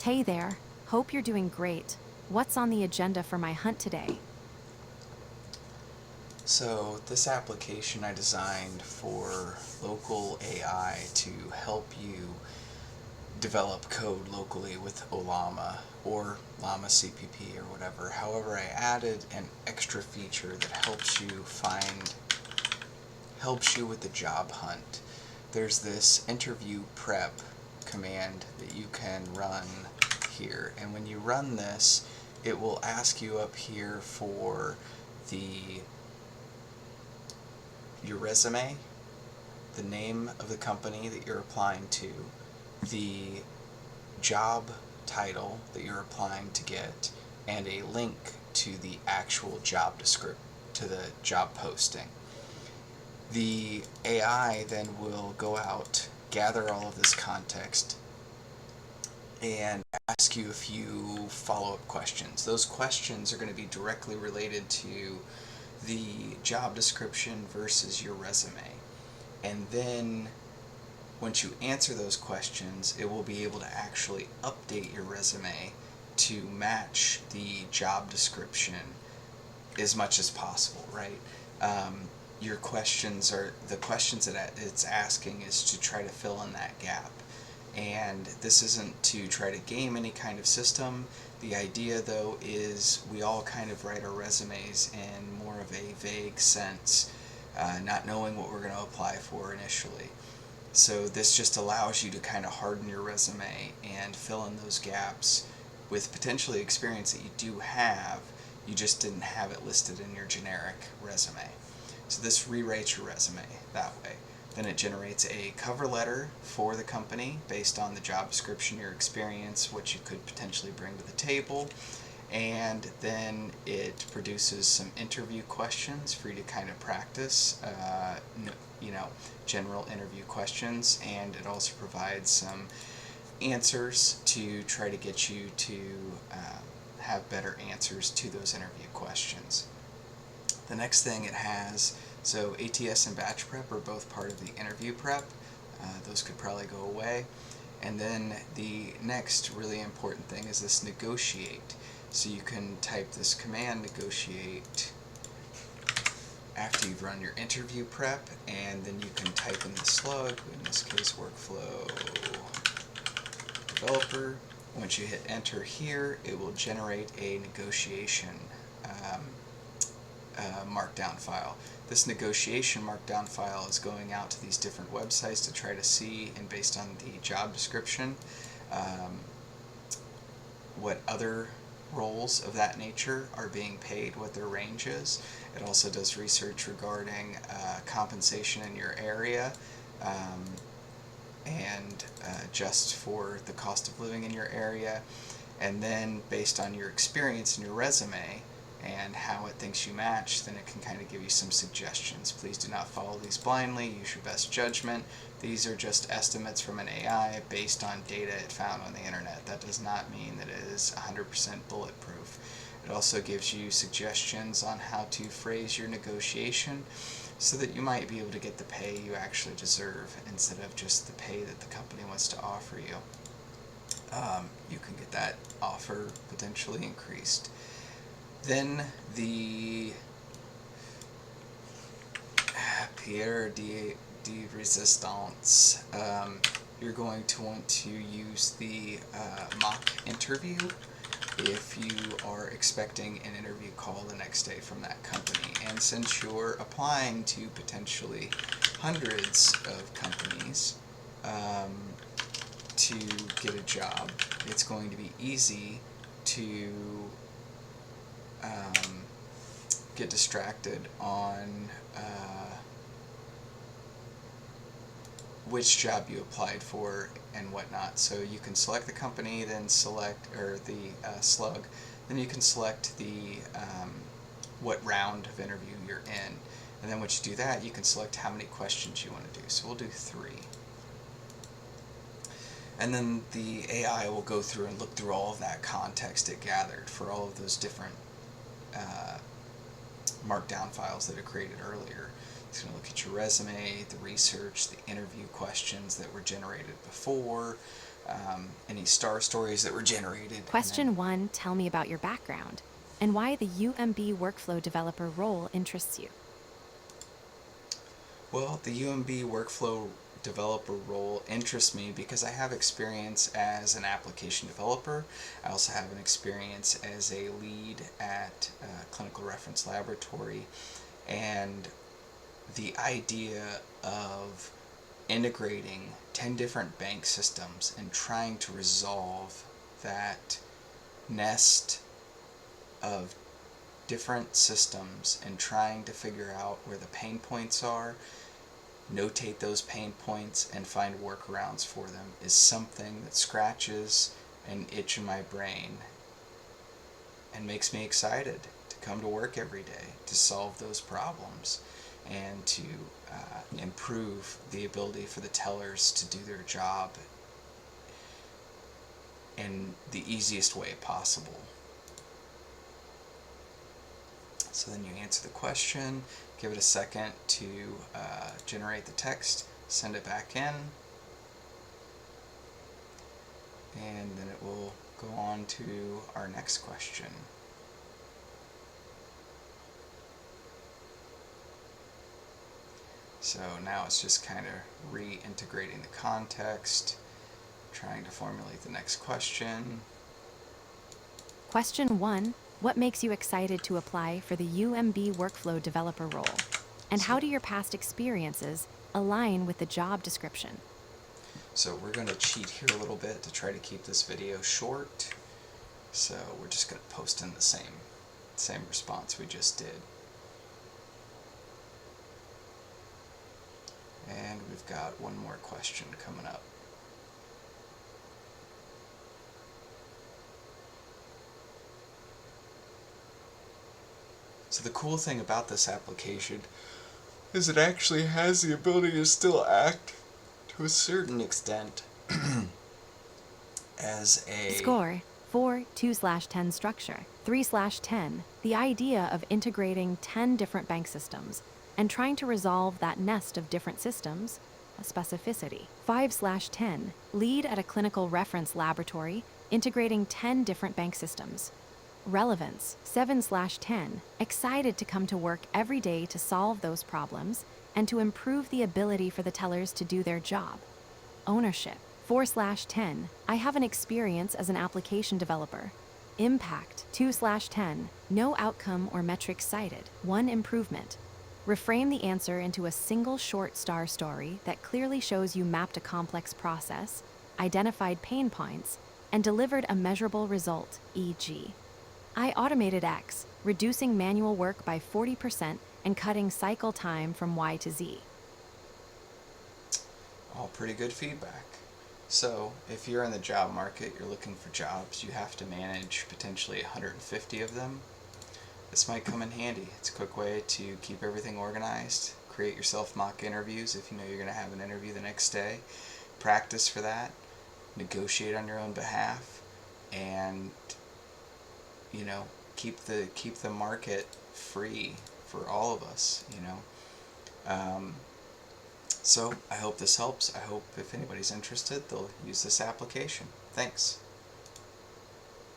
Hey there, hope you're doing great. What's on the agenda for my hunt today? So this application I designed for local AI to help you develop code locally with Olama or Llama CPP or whatever. However, I added an extra feature that helps you with the job hunt. There's this interview prep command that you can run here, and when you run this, it will ask you up here for the your resume, the name of the company that you're applying to, the job title that you're applying to get, and a link to the actual job description, to the job posting. The AI then will go out, gather all of this context, and ask you a few follow-up questions. Those questions are going to be directly related to the job description versus your resume. And then once you answer those questions, it will be able to actually update your resume to match the job description as much as possible, right? Your questions are the questions that it's asking is to try to fill in that gap. And this isn't to try to game any kind of system. The idea, though, is we all kind of write our resumes in more of a vague sense, not knowing what we're going to apply for initially. So this just allows you to kind of harden your resume and fill in those gaps with potentially experience that you do have, you just didn't have it listed in your generic resume. So this rewrites your resume that way. Then it generates a cover letter for the company based on the job description, your experience, what you could potentially bring to the table, and then it produces some interview questions for you to kind of practice, general interview questions, and it also provides some answers to try to get you to have better answers to those interview questions. The next thing it has, so ATS and batch prep are both part of the interview prep. Those could probably go away. And then the next really important thing is this negotiate. So you can type this command, negotiate, after you've run your interview prep, and then you can type in the slug, in this case workflow developer. Once you hit enter here, it will generate a negotiation markdown file. This negotiation markdown file is going out to these different websites to try to see, and based on the job description, what other roles of that nature are being paid, what their range is. It also does research regarding compensation in your area, and just for the cost of living in your area. And then based on your experience in your resume and how it thinks you match, then it can kind of give you some suggestions. Please do not follow these blindly. Use your best judgment. These are just estimates from an AI based on data it found on the internet. That does not mean that it is 100% bulletproof. It also gives you suggestions on how to phrase your negotiation so that you might be able to get the pay you actually deserve instead of just the pay that the company wants to offer you. You can get that offer potentially increased. Then the Pierre de Resistance. You're going to want to use the mock interview if you are expecting an interview call the next day from that company. And since you're applying to potentially hundreds of companies to get a job, it's going to be easy to get distracted on which job you applied for and whatnot. So you can select the company, then select, or the slug, then you can select the what round of interview you're in. And then once you do that, you can select how many questions you want to do. So we'll do 3. And then the AI will go through and look through all of that context it gathered for all of those different markdown files that it created earlier. It's going to look at your resume, the research, the interview questions that were generated before, any star stories that were generated. And then, Question 1, tell me about your background and why the UMB workflow developer role interests you. well, the UMB workflow developer role interests me because I have experience as an application developer. I also have an experience as a lead at a clinical reference laboratory, and the idea of integrating 10 different bank systems and trying to resolve that nest of different systems and trying to figure out where the pain points are, notate those pain points, and find workarounds for them is something that scratches an itch in my brain and makes me excited to come to work every day to solve those problems and to improve the ability for the tellers to do their job in the easiest way possible. So then you answer the question, give it a second to generate the text, send it back in, and then it will go on to our next question. So now it's just kind of reintegrating the context, trying to formulate the next question. Question 1, what makes you excited to apply for the UMB workflow developer role? And how do your past experiences align with the job description? So we're going to cheat here a little bit to try to keep this video short. So we're just going to post in the same response we just did. And we've got one more question coming up. So the cool thing about this application is it actually has the ability to still act to a certain extent as a Score 4 2/10 structure. 3/10, the idea of integrating 10 different bank systems and trying to resolve that nest of different systems, a specificity. 5/10, lead at a clinical reference laboratory integrating 10 different bank systems. Relevance 7/10, excited to come to work every day to solve those problems and to improve the ability for the tellers to do their job. Ownership 4/10, I have an experience as an application developer. Impact 2/10, no outcome or metric cited, one improvement. Reframe the answer into a single short star story that clearly shows you mapped a complex process, identified pain points, and delivered a measurable result, e.g. I automated X, reducing manual work by 40% and cutting cycle time from Y to Z. all pretty good feedback. So if you're in the job market, you're looking for jobs, you have to manage potentially 150 of them. This might come in handy. It's a quick way to keep everything organized. Create yourself mock interviews if you know you're going to have an interview the next day. Practice for that. Negotiate on your own behalf, and keep the market free for all of us. So I hope this helps. I hope if anybody's interested, they'll use this application. Thanks.